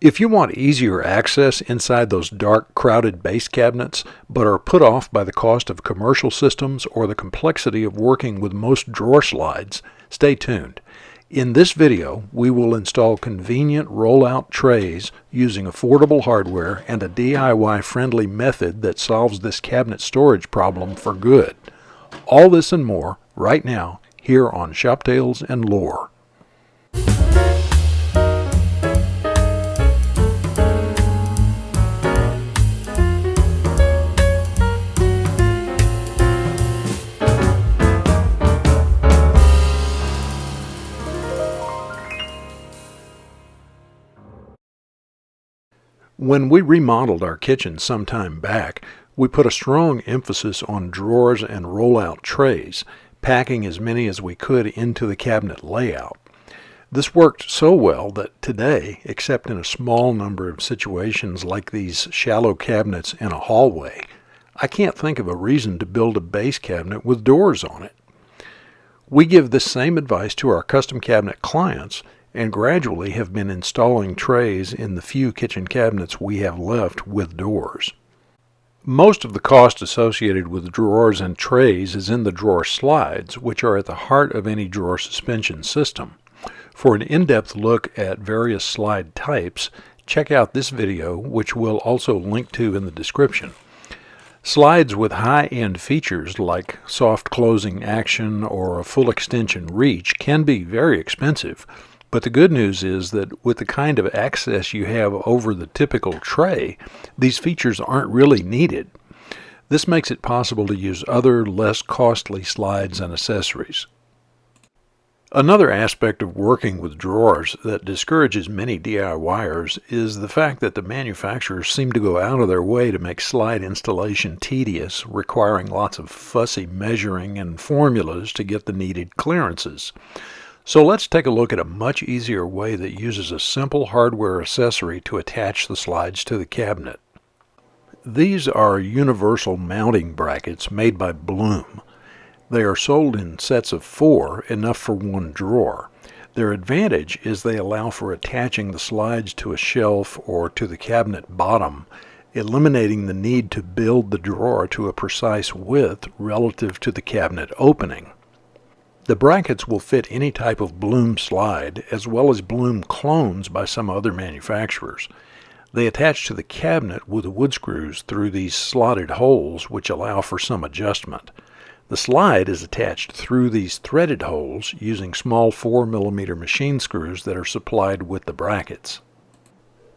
If you want easier access inside those dark, crowded base cabinets, but are put off by the cost of commercial systems or the complexity of working with most drawer slides, stay tuned. In this video, we will install convenient rollout trays using affordable hardware and a DIY-friendly method that solves this cabinet storage problem for good. All this and more right now here on Shop Tales and Lore. When we remodeled our kitchen some time back, we put a strong emphasis on drawers and rollout trays, packing as many as we could into the cabinet layout. This worked so well that today, except in a small number of situations like these shallow cabinets in a hallway, I can't think of a reason to build a base cabinet with doors on it. We give this same advice to our custom cabinet clients and gradually have been installing trays in the few kitchen cabinets we have left with doors. Most of the cost associated with drawers and trays is in the drawer slides, which are at the heart of any drawer suspension system. For an in-depth look at various slide types, check out this video, which we'll also link to in the description. Slides with high-end features like soft closing action or a full extension reach can be very expensive. But the good news is that with the kind of access you have over the typical tray, these features aren't really needed. This makes it possible to use other, less costly slides and accessories. Another aspect of working with drawers that discourages many DIYers is the fact that the manufacturers seem to go out of their way to make slide installation tedious, requiring lots of fussy measuring and formulas to get the needed clearances. So let's take a look at a much easier way that uses a simple hardware accessory to attach the slides to the cabinet. These are universal mounting brackets made by Blum. They are sold in sets of 4, enough for one drawer. Their advantage is they allow for attaching the slides to a shelf or to the cabinet bottom, eliminating the need to build the drawer to a precise width relative to the cabinet opening. The brackets will fit any type of Blum slide, as well as Blum clones by some other manufacturers. They attach to the cabinet with wood screws through these slotted holes, which allow for some adjustment. The slide is attached through these threaded holes using small 4mm machine screws that are supplied with the brackets.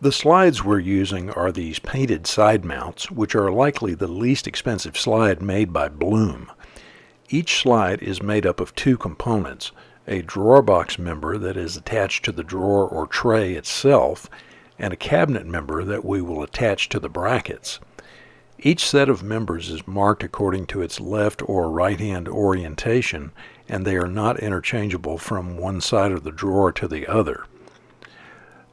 The slides we're using are these painted side mounts, which are likely the least expensive slide made by Blum. Each slide is made up of 2 components, a drawer box member that is attached to the drawer or tray itself, and a cabinet member that we will attach to the brackets. Each set of members is marked according to its left or right-hand orientation, and they are not interchangeable from one side of the drawer to the other.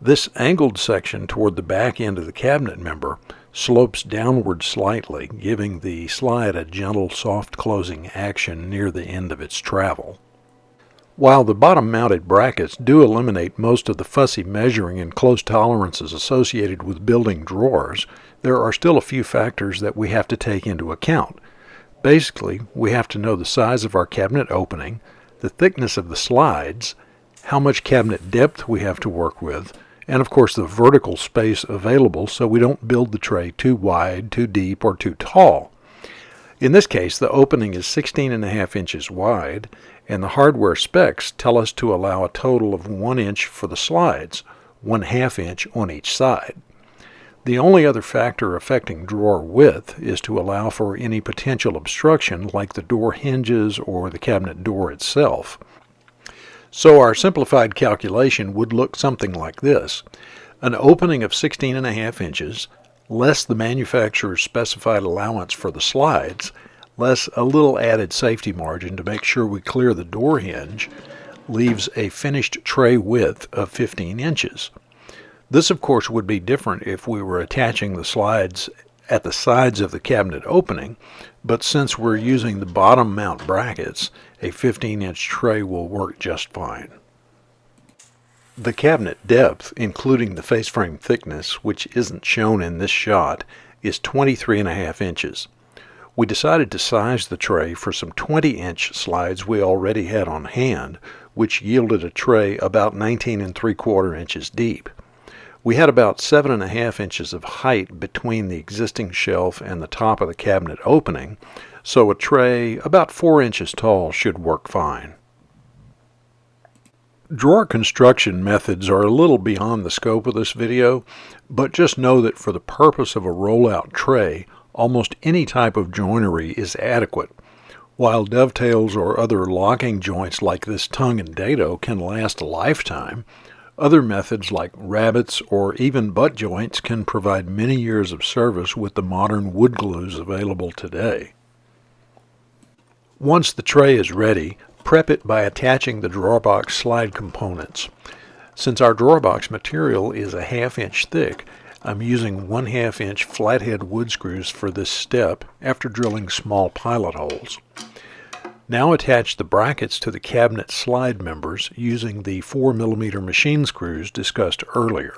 This angled section toward the back end of the cabinet member slopes downward slightly, giving the slide a gentle, soft closing action near the end of its travel. While the bottom-mounted brackets do eliminate most of the fussy measuring and close tolerances associated with building drawers, there are still a few factors that we have to take into account. Basically, we have to know the size of our cabinet opening, the thickness of the slides, how much cabinet depth we have to work with, and of course the vertical space available so we don't build the tray too wide, too deep, or too tall. In this case, the opening is 16.5 inches wide, and the hardware specs tell us to allow a total of 1 inch for the slides, 1/2 inch on each side. The only other factor affecting drawer width is to allow for any potential obstruction like the door hinges or the cabinet door itself. So our simplified calculation would look something like this. An opening of 16.5 inches, less the manufacturer's specified allowance for the slides, less a little added safety margin to make sure we clear the door hinge, leaves a finished tray width of 15 inches. This, of course, would be different if we were attaching the slides at the sides of the cabinet opening, but since we're using the bottom mount brackets, a 15-inch tray will work just fine. The cabinet depth, including the face frame thickness, which isn't shown in this shot, is 23.5 inches. We decided to size the tray for some 20-inch slides we already had on hand, which yielded a tray about 19 3/4 inches deep. We had about 7.5 inches of height between the existing shelf and the top of the cabinet opening, so a tray about 4 inches tall should work fine. Drawer construction methods are a little beyond the scope of this video, but just know that for the purpose of a rollout tray, almost any type of joinery is adequate. While dovetails or other locking joints like this tongue and dado can last a lifetime, other methods like rabbets or even butt joints can provide many years of service with the modern wood glues available today. Once the tray is ready, prep it by attaching the drawer box slide components. Since our drawer box material is a 1/2 inch thick, I'm using 1/2 inch flathead wood screws for this step after drilling small pilot holes. Now attach the brackets to the cabinet slide members using the 4mm machine screws discussed earlier.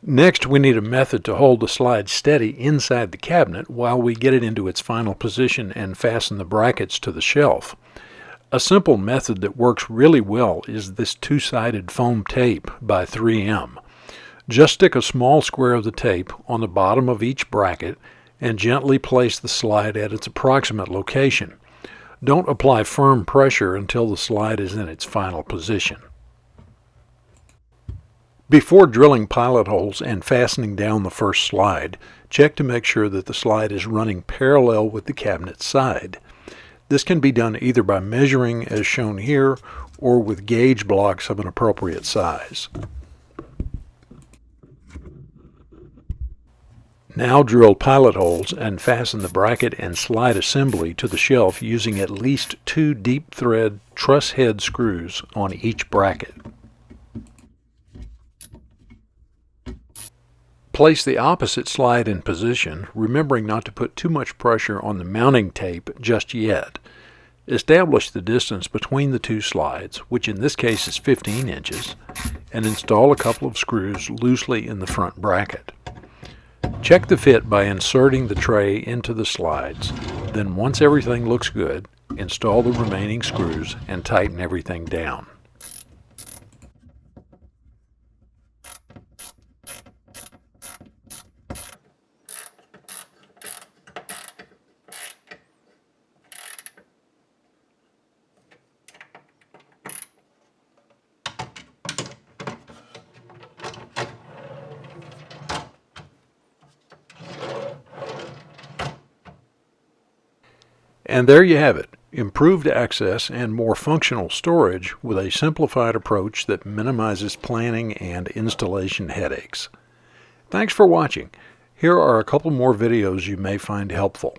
Next, we need a method to hold the slide steady inside the cabinet while we get it into its final position and fasten the brackets to the shelf. A simple method that works really well is this two-sided foam tape by 3M. Just stick a small square of the tape on the bottom of each bracket and gently place the slide at its approximate location. Don't apply firm pressure until the slide is in its final position. Before drilling pilot holes and fastening down the first slide, check to make sure that the slide is running parallel with the cabinet side. This can be done either by measuring as shown here or with gauge blocks of an appropriate size. Now drill pilot holes and fasten the bracket and slide assembly to the shelf using at least 2 deep thread truss head screws on each bracket. Place the opposite slide in position, remembering not to put too much pressure on the mounting tape just yet. Establish the distance between the two slides, which in this case is 15 inches, and install a couple of screws loosely in the front bracket. Check the fit by inserting the tray into the slides. Then once everything looks good, install the remaining screws and tighten everything down. And there you have it, improved access and more functional storage with a simplified approach that minimizes planning and installation headaches. Thanks for watching. Here are a couple more videos you may find helpful.